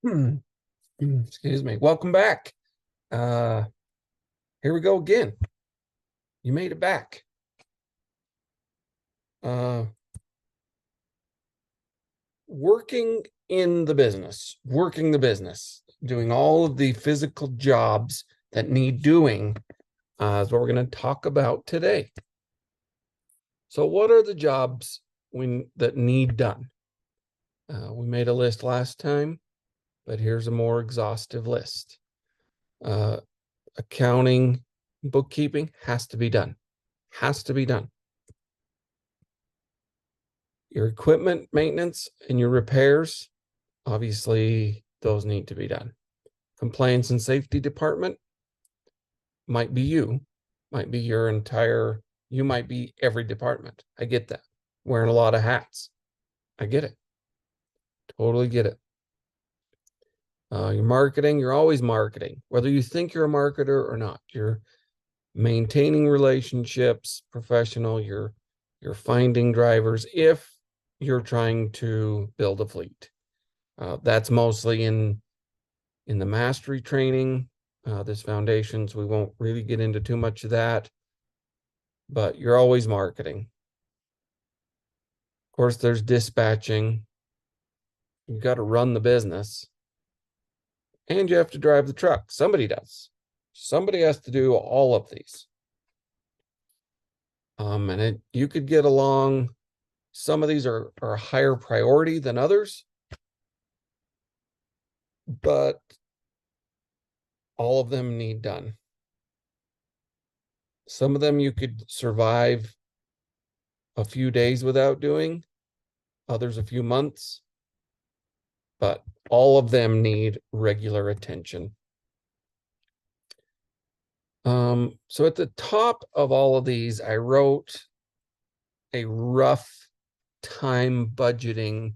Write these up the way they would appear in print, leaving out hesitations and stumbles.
Excuse me. Welcome back. Uh, Here we go again. You made it back. Uh, Working in the business, doing all of the physical jobs that need doing is what we're going to talk about today. So, what are the jobs that need done? We made a list last time, but here's a more exhaustive list. Accounting, bookkeeping has to be done. Has to be done. Your equipment maintenance and your repairs, obviously, those need to be done. Compliance and safety department might be you, might be you might be every department. I get that. Wearing a lot of hats. I get it. Totally get it. Your marketing, you're always marketing, whether you think you're a marketer or not. You're maintaining relationships, professional, you're finding drivers if you're trying to build a fleet. That's mostly in the mastery training, this foundations. We won't really get into too much of that, but you're always marketing. Of course, there's dispatching. You've got to run the business, and you have to drive the truck. Somebody does. Somebody has to do all of these. You could get along. Some of these are higher priority than others, but all of them need done. Some of them you could survive a few days without doing, others a few months, but all of them need regular attention. So at the top of all of these, I wrote a rough time budgeting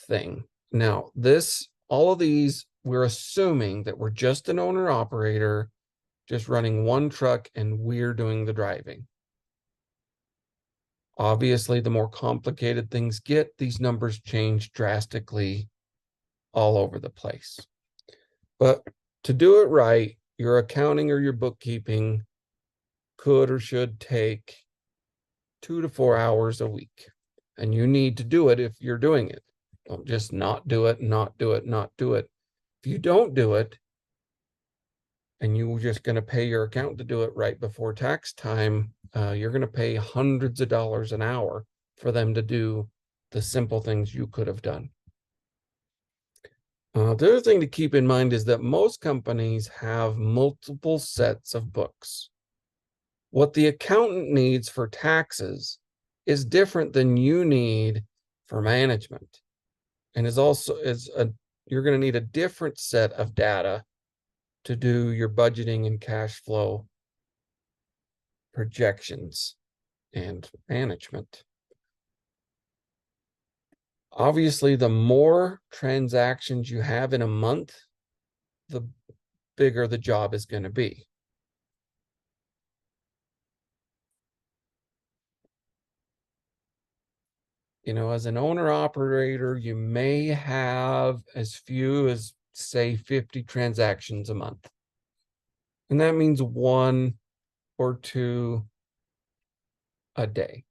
thing. Now, all of these, we're assuming that we're just an owner operator, just running one truck, and we're doing the driving. Obviously, the more complicated things get, these numbers change drastically all over the place. But to do it right, your accounting or your bookkeeping could or should take 2 to 4 hours a week. And you need to do it if you're doing it. Don't just not do it, not do it, not do it. If you don't do it, and you're just going to pay your accountant to do it right before tax time, you're going to pay hundreds of dollars an hour for them to do the simple things you could have done. The other thing to keep in mind is that most companies have multiple sets of books. What the accountant needs for taxes is different than you need for management, and you're going to need a different set of data to do your budgeting and cash flow projections and management. Obviously, the more transactions you have in a month, the bigger the job is going to be. As an owner operator, you may have as few as, say, 50 transactions a month. And that means 1 or 2 a day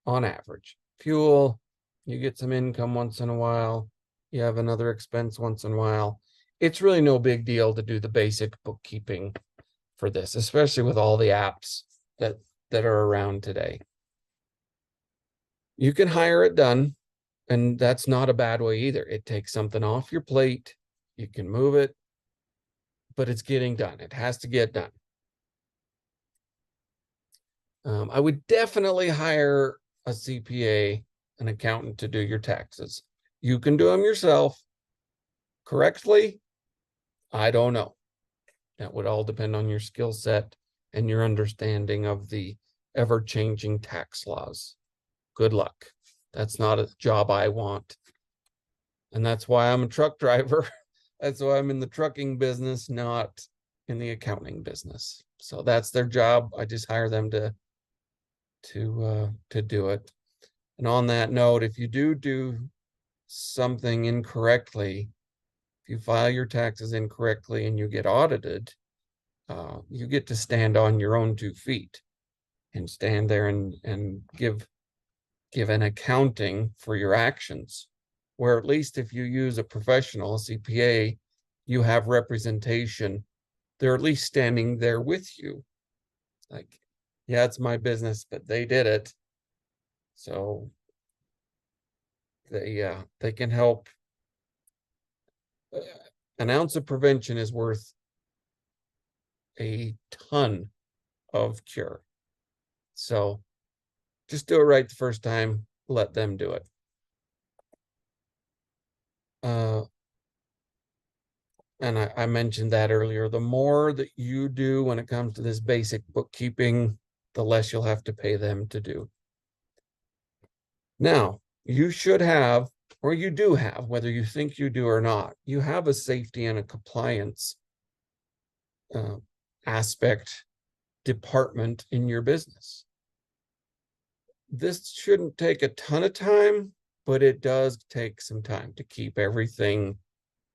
on average. Fuel, you get some income once in a while. You have another expense once in a while. It's really no big deal to do the basic bookkeeping for this, especially with all the apps that are around today. You can hire it done, and that's not a bad way either. It takes something off your plate. You can move it, but it's getting done. It has to get done. I would definitely hire a CPA, an accountant, to do your taxes. You can do them yourself correctly. I don't know. That would all depend on your skill set and your understanding of the ever-changing tax laws. Good luck. That's not a job I want. And that's why I'm a truck driver. That's why I'm in the trucking business, not in the accounting business. So that's their job. I just hire them to do it. And on that note, if you do something incorrectly, if you file your taxes incorrectly and you get audited, you get to stand on your own 2 feet and stand there and give an accounting for your actions. Where at least if you use a professional, a CPA, you have representation. They're at least standing there with you. Like, yeah, it's my business, but they did it. So they can help. An ounce of prevention is worth a ton of cure. So just do it right the first time. Let them do it. And I mentioned that earlier. The more that you do when it comes to this basic bookkeeping, the less you'll have to pay them to do. Now, you should have, or you do have, whether you think you do or not, you have a safety and a compliance aspect department in your business. This shouldn't take a ton of time, but it does take some time to keep everything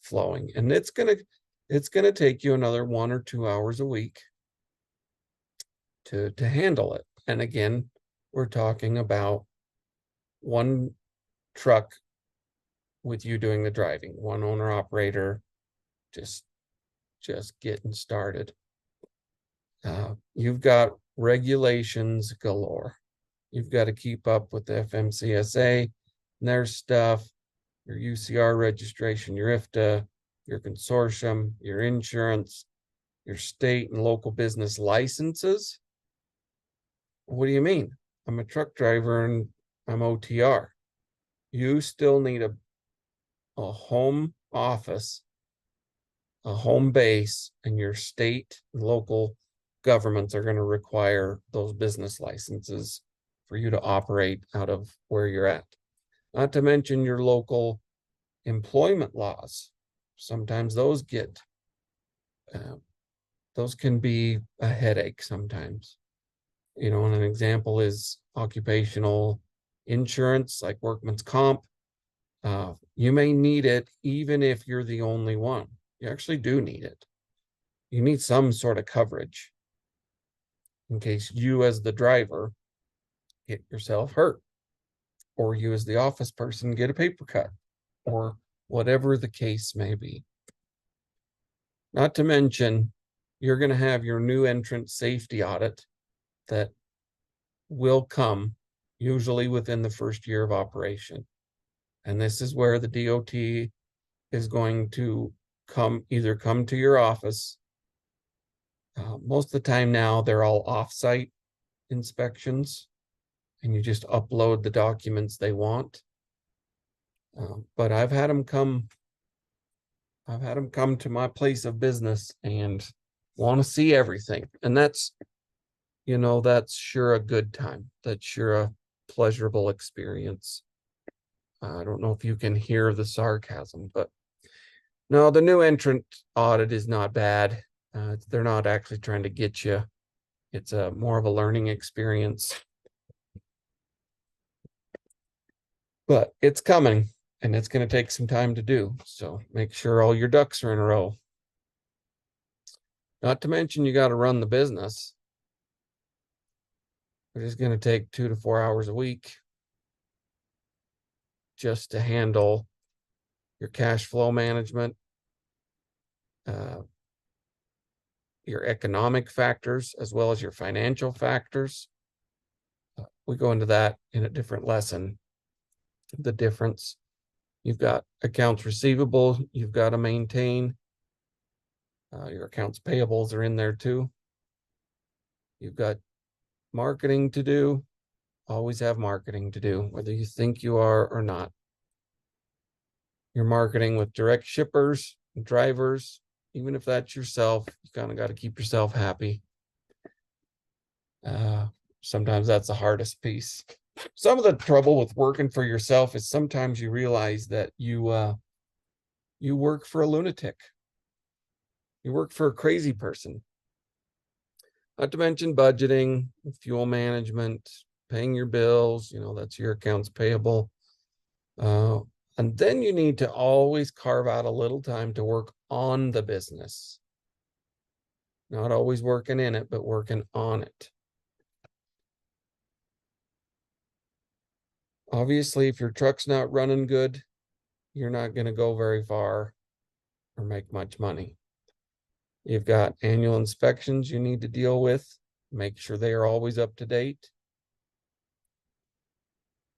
flowing. And it's gonna take you another 1 or 2 hours a week to handle it. And again, we're talking about one truck with you doing the driving, one owner operator, just getting started. You've got regulations galore. You've got to keep up with the FMCSA and their stuff, your UCR registration, your IFTA, your consortium, your insurance, your state and local business licenses. What do you mean? I'm a truck driver and I'm OTR. You still need a home office, a home base, and your state and local governments are going to require those business licenses for you to operate out of where you're at. Not to mention your local employment laws. Sometimes those can be a headache sometimes. You know, and an example is occupational insurance, like workman's comp. You may need it even if you're the only one. You actually do need it. You need some sort of coverage in case you as the driver get yourself hurt, or you as the office person get a paper cut, or whatever the case may be. Not to mention, you're going to have your new entrant safety audit that will come usually within the first year of operation. And this is where the DOT is going to either come to your office. Most of the time now, they're all off-site inspections, and you just upload the documents they want. But I've had them come to my place of business and want to see everything. And that's sure a good time. That's sure a pleasurable experience. I don't know if you can hear the sarcasm, but no, the new entrant audit is not bad. They're not actually trying to get you. It's more of a learning experience. But it's coming, and it's going to take some time to do. So make sure all your ducks are in a row. Not to mention you got to run the business, which is going to take 2 to 4 hours a week just to handle your cash flow management, your economic factors, as well as your financial factors. We go into that in a different lesson, the difference. You've got accounts receivable you've got to maintain. Your accounts payables are in there too. You've got marketing to do. Always have marketing to do, whether you think you are or not. You're marketing with direct shippers, drivers, even if that's yourself, you kind of got to keep yourself happy. Sometimes that's the hardest piece. Some of the trouble with working for yourself is sometimes you realize that you work for a lunatic. You work for a crazy person. Not to mention budgeting, fuel management, paying your bills, that's your accounts payable. And then you need to always carve out a little time to work on the business. Not always working in it, but working on it. Obviously, if your truck's not running good, you're not going to go very far or make much money. You've got annual inspections you need to deal with. Make sure they are always up to date.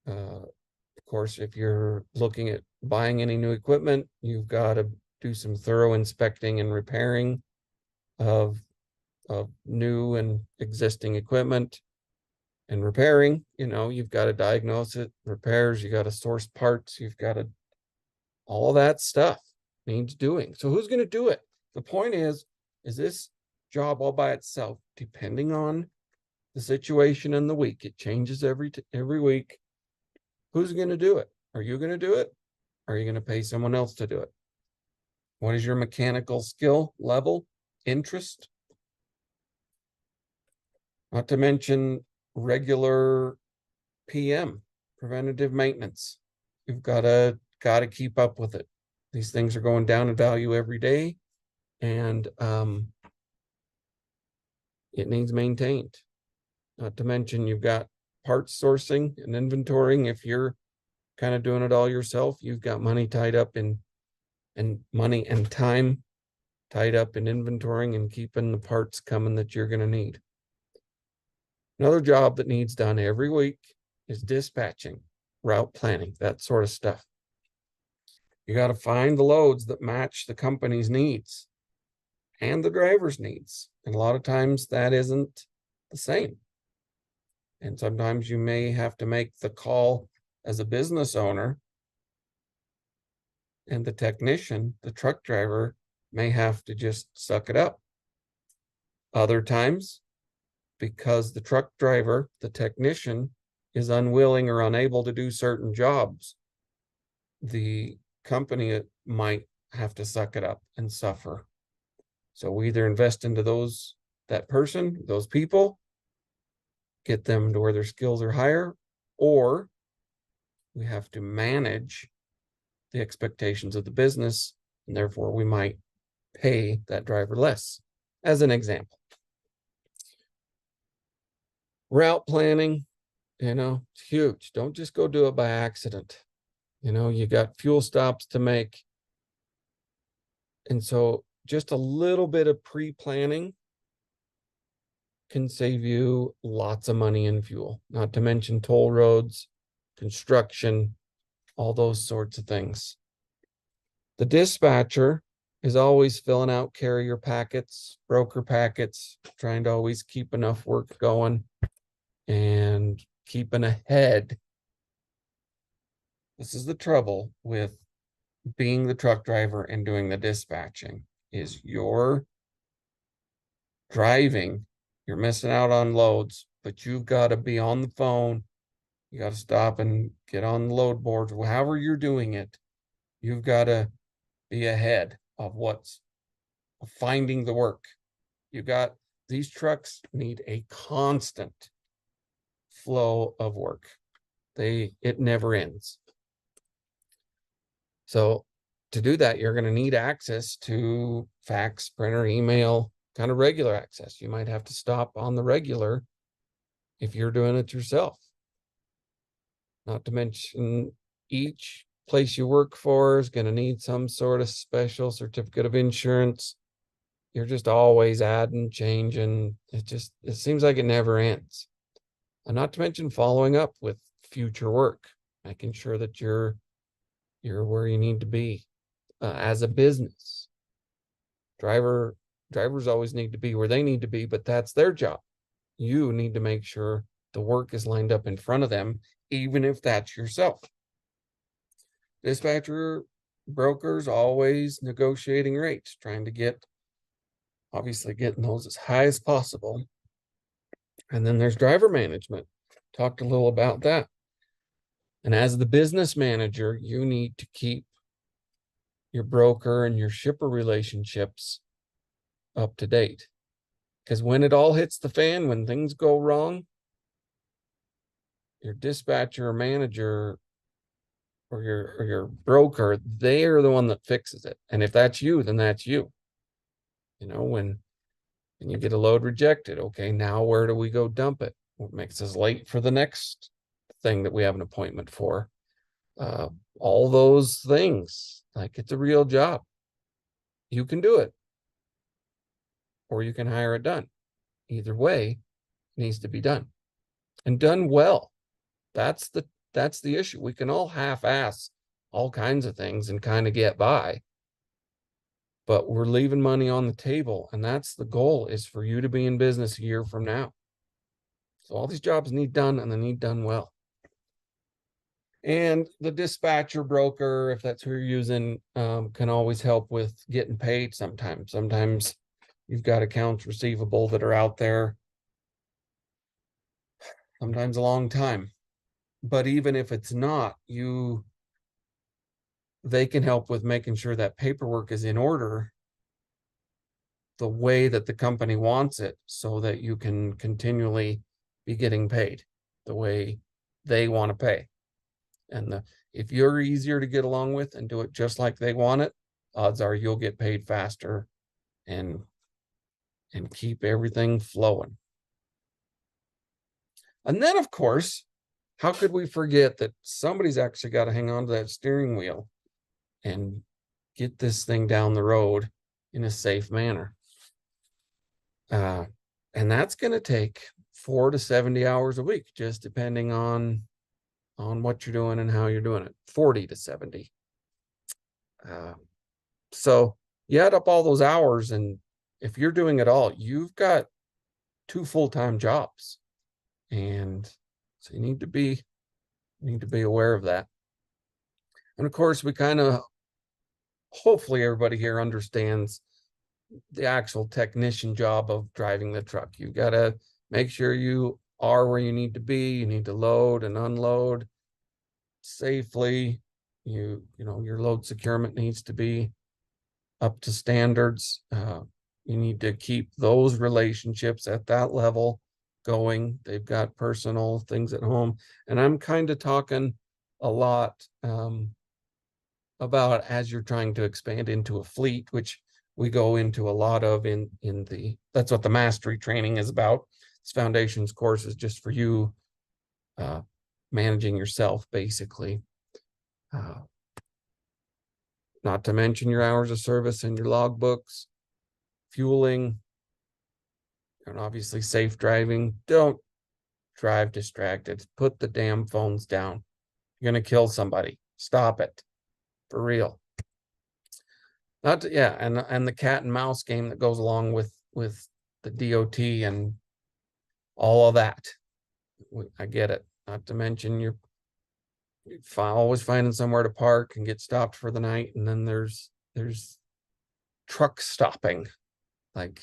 Of course, if you're looking at buying any new equipment, you've got to do some thorough inspecting and repairing of new and existing equipment. And repairing, you've got to diagnose it, repairs, you got to source parts, you've got to, all that stuff needs doing. So who's going to do it? The point is this job all by itself, depending on the situation and the week? It changes every week. Who's going to do it? Are you going to do it? Or are you going to pay someone else to do it? What is your mechanical skill level, interest? Not to mention regular PM, preventative maintenance. You've got to keep up with it. These things are going down in value every day, and it needs maintained. Not to mention you've got parts sourcing and inventorying. If you're kind of doing it all yourself, you've got money tied up in money and time tied up in inventorying and keeping the parts coming that you're going to need. Another job that needs done every week is dispatching, route planning, that sort of stuff. You got to find the loads that match the company's needs and the driver's needs. And a lot of times that isn't the same. And sometimes you may have to make the call as a business owner, and the technician, the truck driver, may have to just suck it up. Other times, because the truck driver, the technician, is unwilling or unable to do certain jobs, the company might have to suck it up and suffer. So we either invest into that person, those people, get them to where their skills are higher, or we have to manage the expectations of the business, and therefore we might pay that driver less, as an example. Route planning, it's huge. Don't just go do it by accident. You got fuel stops to make. And so just a little bit of pre-planning can save you lots of money in fuel, not to mention toll roads, construction, all those sorts of things. The dispatcher is always filling out carrier packets, broker packets, trying to always keep enough work going and keeping ahead. This is the trouble with being the truck driver and doing the dispatching, is you're driving, you're missing out on loads, but you've got to be on the phone. You got to stop and get on the load boards, however you're doing it. You've got to be ahead of finding the work. These trucks need a constant flow of work. It never ends. So to do that, you're going to need access to fax, printer, email, kind of regular access. You might have to stop on the regular if you're doing it yourself. Not to mention each place you work for is going to need some sort of special certificate of insurance. You're just always adding, changing. It seems like it never ends. And not to mention following up with future work, making sure that you're where you need to be as a business. Drivers always need to be where they need to be, but that's their job. You need to make sure the work is lined up in front of them, even if that's yourself. Dispatcher, brokers, always negotiating rates, trying to getting those as high as possible. And then there's driver management. Talked a little about that. And as the business manager, you need to keep your broker and your shipper relationships up to date. Because when it all hits the fan, when things go wrong, your dispatcher or manager or your broker, they are the one that fixes it. And if that's you, then that's you. You know, when you get a load rejected, okay, now where do we go dump it? What makes us late for the next thing that we have an appointment for? All those things. Like, it's a real job. You can do it, or you can hire it done. Either way, it needs to be done and done well. That's the issue. We can all half-ass all kinds of things and kind of get by, but we're leaving money on the table, and that's the goal, is for you to be in business a year from now. So all these jobs need done, and they need done well. And the dispatcher broker, if that's who you're using, can always help with getting paid sometimes. Sometimes you've got accounts receivable that are out there, sometimes a long time. But even if it's not, they can help with making sure that paperwork is in order the way that the company wants it, so that you can continually be getting paid the way they want to pay. And if you're easier to get along with and do it just like they want it, odds are you'll get paid faster and keep everything flowing. And then, of course, how could we forget that somebody's actually got to hang on to that steering wheel and get this thing down the road in a safe manner? And that's going to take 4 to 70 hours a week, just depending on what you're doing and how you're doing it. 40 to 70. So you add up all those hours, and if you're doing it all, you've got 2 full-time jobs. And so you need to be aware of that. And of course, we kind of, hopefully everybody here understands the actual technician job of driving the truck. You got to make sure you are where you need to be. You need to load and unload safely. You know, your load securement needs to be up to standards. You need to keep those relationships at that level going. They've got personal things at home. And I'm kind of talking a lot about as you're trying to expand into a fleet, which we go into a lot of in that's what the mastery training is about. This foundations course is just for you managing yourself, basically. Not to mention your hours of service and your logbooks, fueling, and obviously safe driving. Don't drive distracted. Put the damn phones down. You're going to kill somebody. Stop it. For real. And the cat and mouse game that goes along with the DOT and all of that. I get it. Not to mention you're always finding somewhere to park and get stopped for the night. And then there's truck stopping. Like,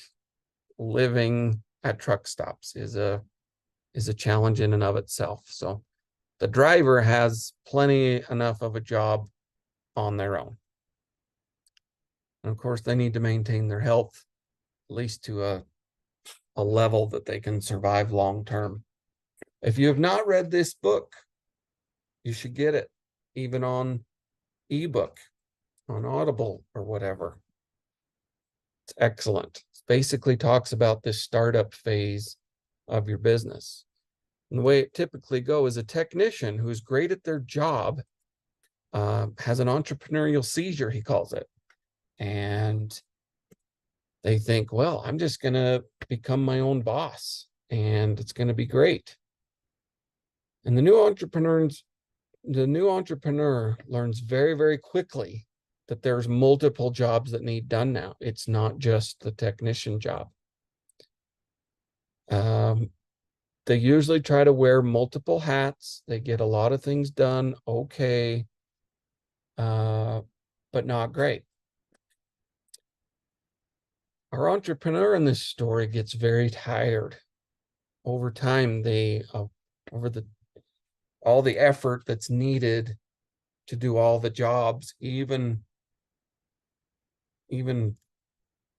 living at truck stops is a challenge in and of itself. So the driver has plenty enough of a job on their own. And of course, they need to maintain their health, at least to a level that they can survive long term. If you have not read this book, you should get it, even on ebook, on Audible or whatever. It's excellent. It basically talks about this startup phase of your business. And the way it typically goes, a technician who's great at their job has an entrepreneurial seizure, he calls it. And they think, well, I'm just going to become my own boss and it's going to be great. And the new entrepreneur learns very, very quickly that there's multiple jobs that need done now. It's not just the technician job. They usually try to wear multiple hats. They get a lot of things done okay, but not great. Our entrepreneur in this story gets very tired. Over time, all the effort that's needed to do all the jobs, even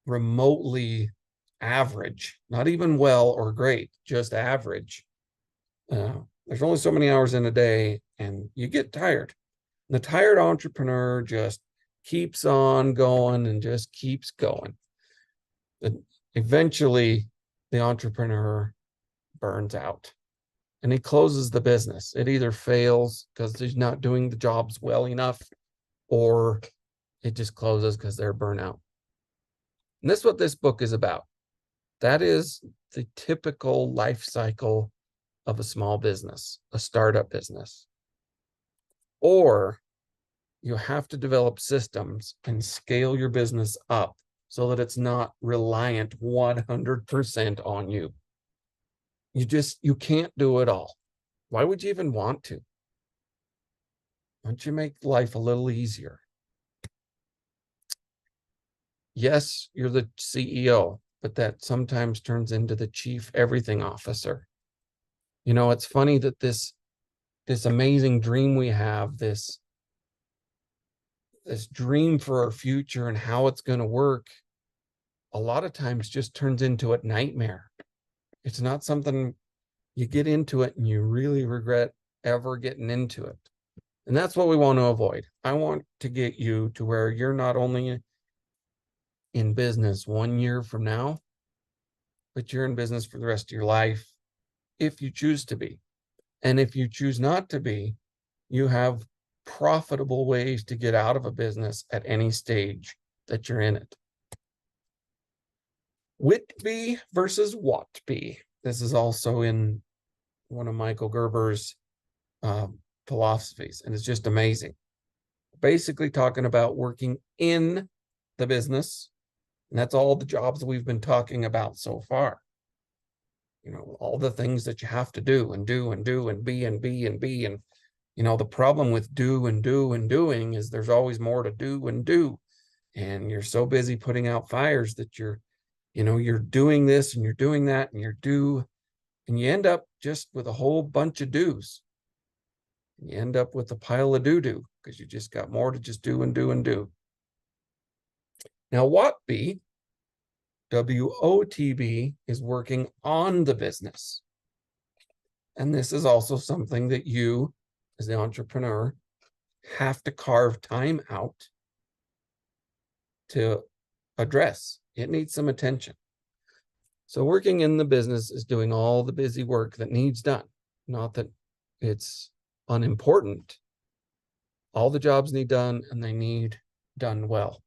remotely average, not even well or great, just average. There's only so many hours in a day, and you get tired. The tired entrepreneur just keeps on going and just keeps going. And eventually, the entrepreneur burns out and he closes the business. It either fails because he's not doing the jobs well enough, or it just closes because they're burnout. And that's what this book is about. That is the typical life cycle of a small business, a startup business. Or you have to develop systems and scale your business up so that it's not reliant 100% on you. You can't do it all. Why would you even want to? Why don't you make life a little easier? Yes, you're the CEO, but that sometimes turns into the chief everything officer. You know, it's funny that this amazing dream we have, this dream for our future and how it's going to work, a lot of times just turns into a nightmare. It's not something you get into it and you really regret ever getting into it. And that's what we want to avoid. I want to get you to where you're not only in business 1 year from now, but you're in business for the rest of your life if you choose to be. And if you choose not to be, you have profitable ways to get out of a business at any stage that you're in it. WITB versus WATB. This is also in one of Michael Gerber's philosophies, and it's just amazing. Basically talking about working in the business, and that's all the jobs we've been talking about so far. You know, all the things that you have to do and do and do and be and be and be. And, you know, the problem with do and do and doing is there's always more to do and do. And you're so busy putting out fires that you're doing this and you're doing that and and you end up just with a whole bunch of do's. And you end up with a pile of doo-doo because you just got more to just do and do and do. Now, WOTB, WOTB, is working on the business. And this is also something that you, as the entrepreneur, have to carve time out to address. It needs some attention. So working in the business is doing all the busy work that needs done. Not that it's unimportant. All the jobs need done, and they need done well.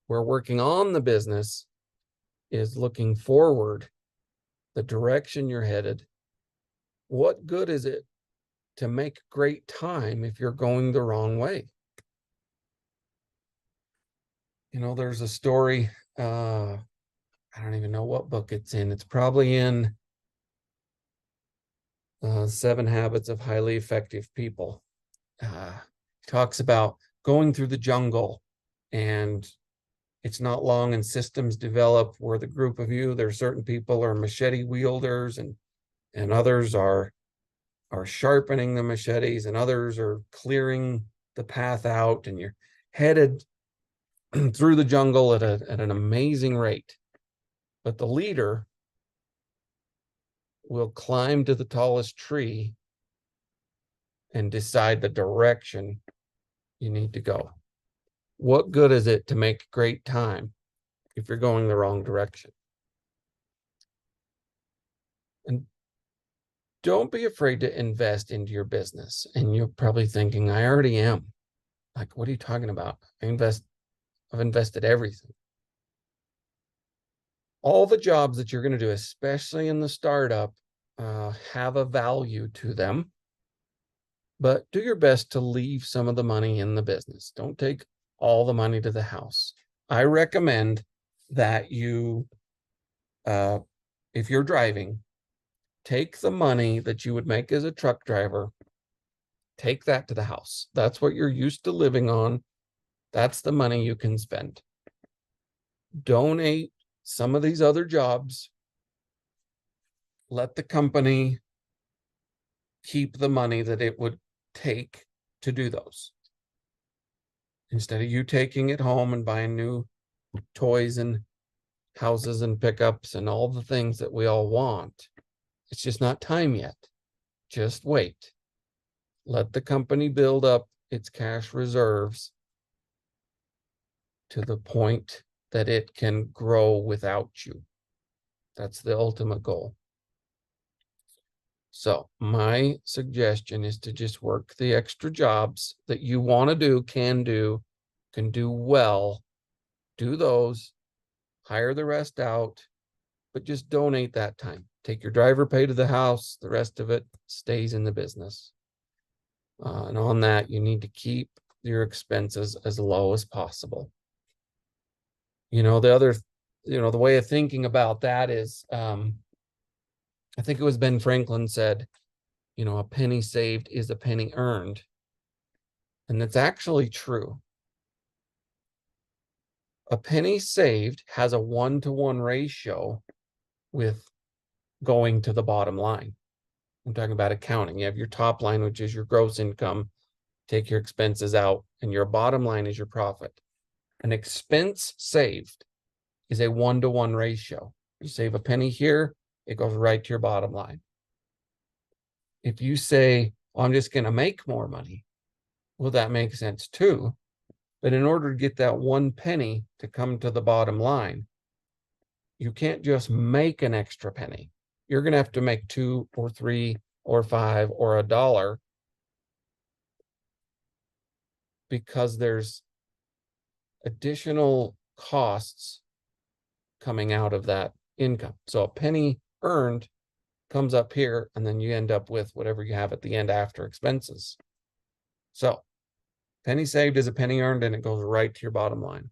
Where working on the business is looking forward, the direction you're headed. What good is it to make great time if you're going the wrong way? You know, there's a story, I don't even know what book it's in. It's probably in 7 Habits of Highly Effective People. Talks about going through the jungle, and it's not long and systems develop where the group of you, there's certain people are machete wielders, and others are sharpening the machetes, and others are clearing the path out, and you're headed through the jungle at an amazing rate. But the leader will climb to the tallest tree and decide the direction you need to go. What good is it to make great time if you're going the wrong direction? And don't be afraid to invest into your business. And you're probably thinking, I already am. Like, what are you talking about? I've invested everything. All the jobs that you're going to do, especially in the startup, have a value to them. But do your best to leave some of the money in the business. Don't take all the money to the house. I recommend that you, if you're driving, take the money that you would make as a truck driver, take that to the house. That's what you're used to living on. That's the money you can spend. Donate some of these other jobs. Let the company keep the money that it would take to do those. Instead of you taking it home and buying new toys and houses and pickups and all the things that we all want. It's just not time yet. Just wait. Let the company build up its cash reserves to the point that it can grow without you. That's the ultimate goal. So my suggestion is to just work the extra jobs that you want to do, can do well, do those, hire the rest out, but just donate that time. Take your driver pay to the house. The rest of it stays in the business. And on that, you need to keep your expenses as low as possible. The way of thinking about that is, I think it was Ben Franklin said, a penny saved is a penny earned. And that's actually true. A penny saved has a 1-to-1 ratio with going to the bottom line. I'm talking about accounting. You have your top line, which is your gross income, take your expenses out, and your bottom line is your profit. An expense saved is a 1-to-1 ratio. You save a penny here, it goes right to your bottom line. If you say, well, I'm just going to make more money, well, that makes sense too. But in order to get that 1 penny to come to the bottom line, you can't just make an extra penny. You're going to have to make 2 or 3 or 5 or $1, because there's additional costs coming out of that income. So a penny earned comes up here, and then you end up with whatever you have at the end after expenses. So penny saved is a penny earned, and it goes right to your bottom line.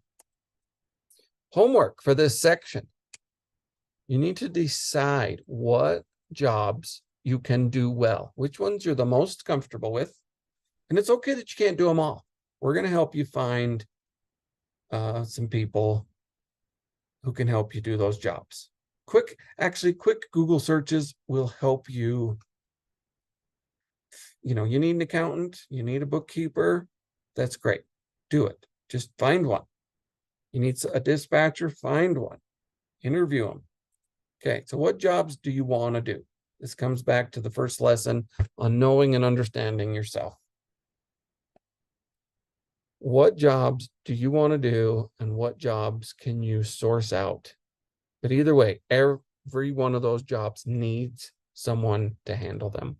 Homework for this section. You need to decide what jobs you can do well, which ones you're the most comfortable with. And it's okay that you can't do them all. We're going to help you find some people who can help you do those jobs. Quick Google searches will help you. You need an accountant, you need a bookkeeper. That's great. Do it. Just find one. You need a dispatcher, find one. Interview them. Okay, so what jobs do you want to do? This comes back to the first lesson on knowing and understanding yourself. What jobs do you want to do, and what jobs can you source out? But either way, every one of those jobs needs someone to handle them.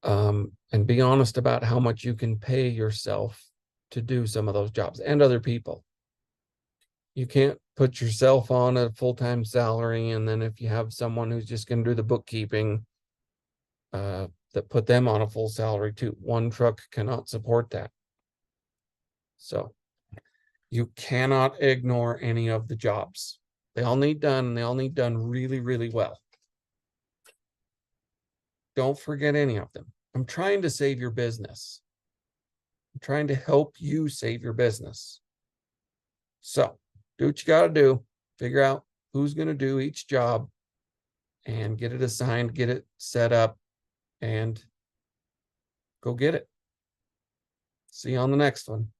And be honest about how much you can pay yourself to do some of those jobs, and other people. You can't put yourself on a full-time salary, and then if you have someone who's just going to do the bookkeeping, that put them on a full salary too. One truck cannot support that. So you cannot ignore any of the jobs. They all need done, and they all need done really, really well. Don't forget any of them. I'm trying to save your business. I'm trying to help you save your business. So do what you got to do. Figure out who's going to do each job and get it assigned, get it set up, and go get it. See you on the next one.